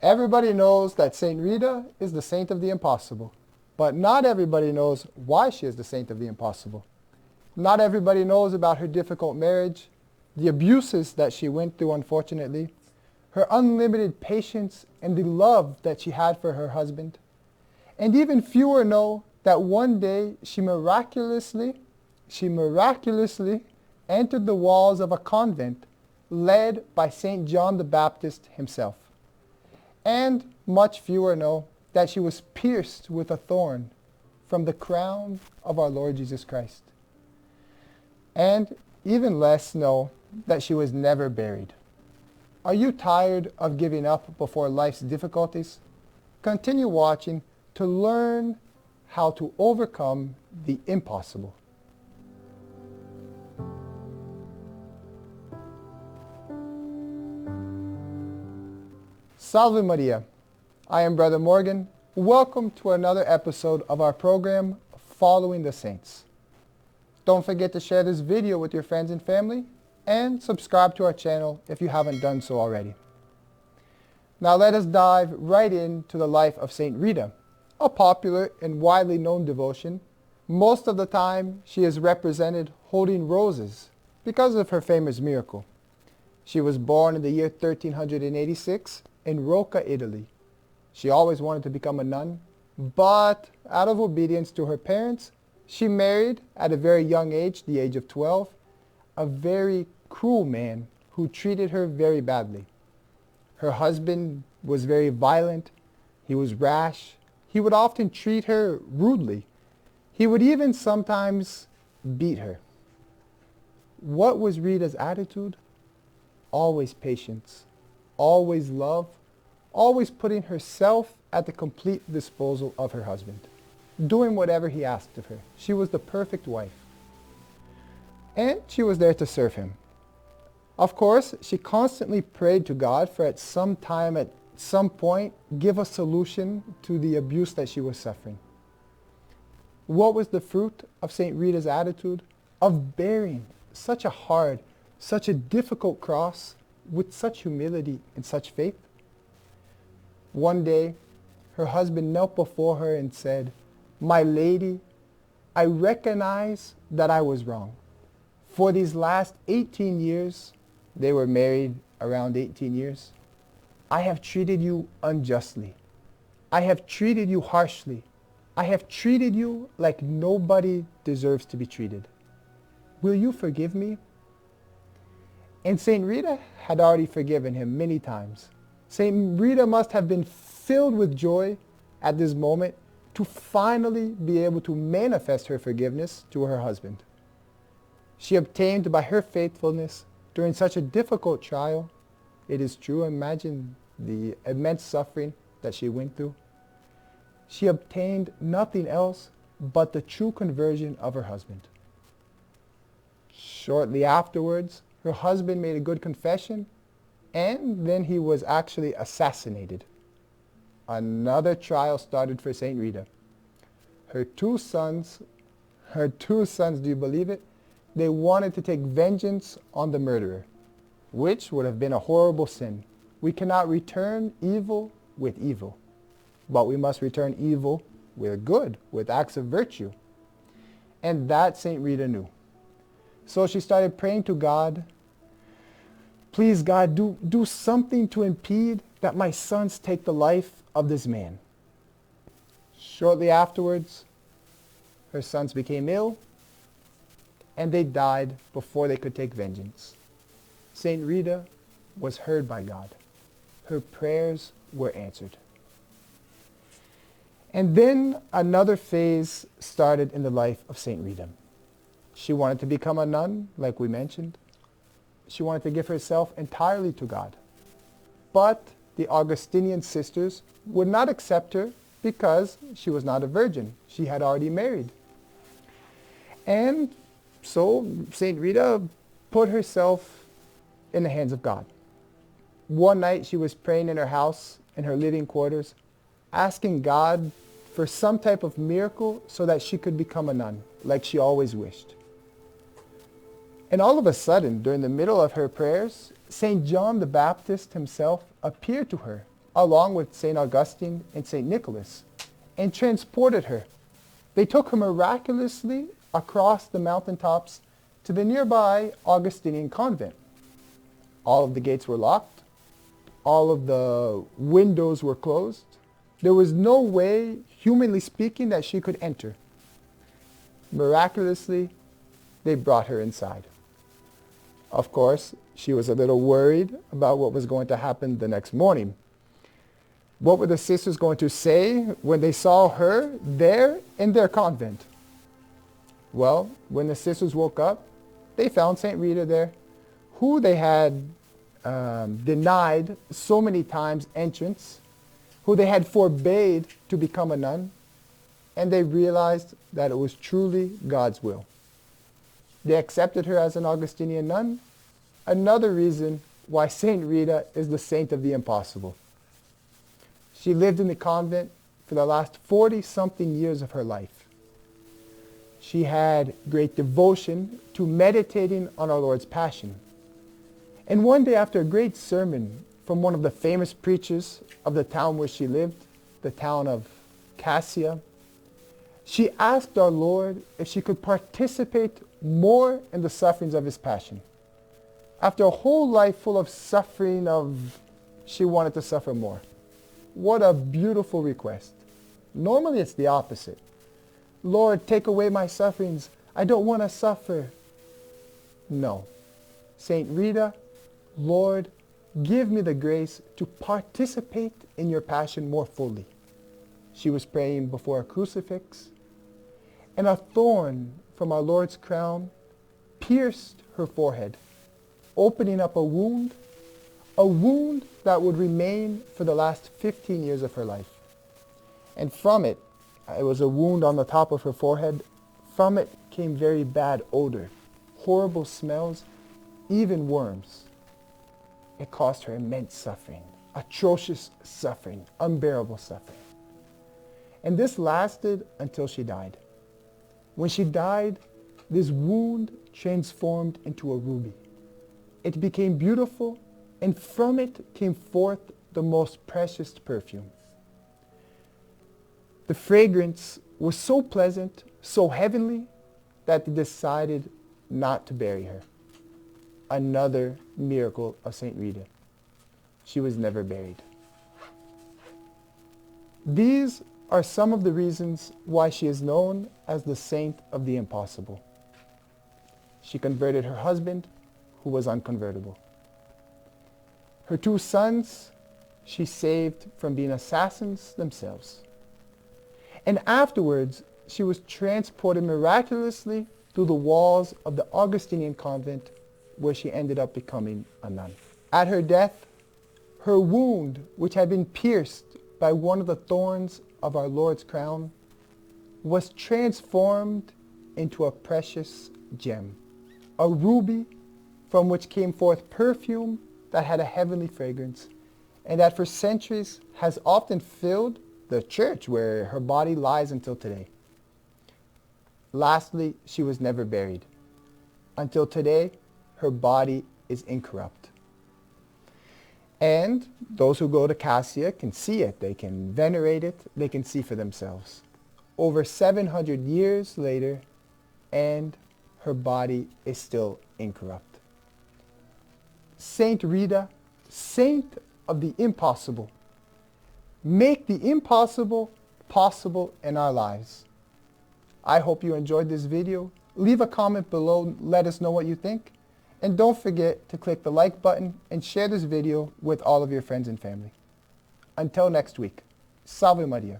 Everybody knows that Saint Rita is the saint of the impossible, but not everybody knows why she is the saint of the impossible. Not everybody knows about her difficult marriage, the abuses that she went through unfortunately, her unlimited patience and the love that she had for her husband. And even fewer know that one day she miraculously entered the walls of a convent led by St. John the Baptist himself. And much fewer know that she was pierced with a thorn from the crown of our Lord Jesus Christ. And even less know that she was never buried. Are you tired of giving up before life's difficulties? Continue watching to learn how to overcome the impossible. Salve Maria. I am Brother Morgan. Welcome to another episode of our program, Following the Saints. Don't forget to share this video with your friends and family and subscribe to our channel if you haven't done so already. Now let us dive right into the life of Saint Rita, a popular and widely known devotion. Most of the time she is represented holding roses because of her famous miracle. She was born in the year 1386 in Rocca, Italy. She always wanted to become a nun, but out of obedience to her parents, she married at a very young age, the age of 12, a very cruel man who treated her very badly. Her husband was very violent. He was rash. He would often treat her rudely. He would even sometimes beat her. What was Rita's attitude? Always patience, always love, always putting herself at the complete disposal of her husband, doing whatever he asked of her. She was the perfect wife. And she was there to serve him. Of course, she constantly prayed to God for at some point, give a solution to the abuse that she was suffering. What was the fruit of St. Rita's attitude? Of bearing such a hard, such a difficult cross with such humility and such faith? One day, her husband knelt before her and said, "My lady, I recognize that I was wrong. For these last 18 years, they were married around 18 years, I have treated you unjustly. I have treated you harshly. I have treated you like nobody deserves to be treated. Will you forgive me?" And St. Rita had already forgiven him many times. St. Rita must have been filled with joy at this moment to finally be able to manifest her forgiveness to her husband. She obtained by her faithfulness during such a difficult trial. It is true, imagine the immense suffering that she went through. She obtained nothing else but the true conversion of her husband. Shortly afterwards, her husband made a good confession, and then he was actually assassinated. Another trial started for Saint Rita. Her two sons, do you believe it? They wanted to take vengeance on the murderer, which would have been a horrible sin. We cannot return evil with evil, but we must return evil with good, with acts of virtue. And that Saint Rita knew. So she started praying to God, "Please God, do something to impede that my sons take the life of this man." Shortly afterwards, her sons became ill, and they died before they could take vengeance. Saint Rita was heard by God. Her prayers were answered. And then another phase started in the life of Saint Rita. She wanted to become a nun, like we mentioned. She wanted to give herself entirely to God. But the Augustinian sisters would not accept her because she was not a virgin. She had already married. And so Saint Rita put herself in the hands of God. One night she was praying in her house, in her living quarters, asking God for some type of miracle so that she could become a nun, like she always wished. And all of a sudden, during the middle of her prayers, St. John the Baptist himself appeared to her, along with St. Augustine and St. Nicholas, and transported her. They took her miraculously across the mountaintops to the nearby Augustinian convent. All of the gates were locked. All of the windows were closed. There was no way, humanly speaking, that she could enter. Miraculously, they brought her inside. Of course, she was a little worried about what was going to happen the next morning. What were the sisters going to say when they saw her there in their convent? Well, when the sisters woke up, they found St. Rita there, who they had denied so many times entrance, who they had forbade to become a nun, and they realized that it was truly God's will. They accepted her as an Augustinian nun, another reason why St. Rita is the saint of the impossible. She lived in the convent for the last 40-something years of her life. She had great devotion to meditating on our Lord's Passion. And one day, after a great sermon from one of the famous preachers of the town where she lived, the town of Cassia, she asked our Lord if she could participate more in the sufferings of his Passion. After a whole life full of suffering, she wanted to suffer more. What a beautiful request. Normally it's the opposite. Lord, take away my sufferings. I don't want to suffer. No. St. Rita, Lord, give me the grace to participate in your Passion more fully. She was praying before a crucifix, and a thorn from our Lord's crown pierced her forehead, opening up a wound that would remain for the last 15 years of her life. And from it was a wound on the top of her forehead. From it came very bad odor, horrible smells, even worms. It caused her immense suffering, atrocious suffering, unbearable suffering. And this lasted until she died. When she died, this wound transformed into a ruby. It became beautiful, and from it came forth the most precious perfume. The fragrance was so pleasant, so heavenly, that they decided not to bury her. Another miracle of St. Rita. She was never buried. These are some of the reasons why she is known as the Saint of the Impossible. She converted her husband, who was unconvertible. Her 2 sons, she saved from being assassins themselves. And afterwards, she was transported miraculously through the walls of the Augustinian convent, where she ended up becoming a nun. At her death, her wound, which had been pierced by one of the thorns of our Lord's crown, was transformed into a precious gem, a ruby from which came forth perfume that had a heavenly fragrance, and that for centuries has often filled the church where her body lies until today. Lastly, she was never buried. Until today, her body is incorrupt. And those who go to Cassia can see it, they can venerate it, they can see for themselves. Over 700 years later, and her body is still incorrupt. Saint Rita, saint of the impossible. Make the impossible possible in our lives. I hope you enjoyed this video. Leave a comment below, let us know what you think. And don't forget to click the like button and share this video with all of your friends and family. Until next week, Salve Maria.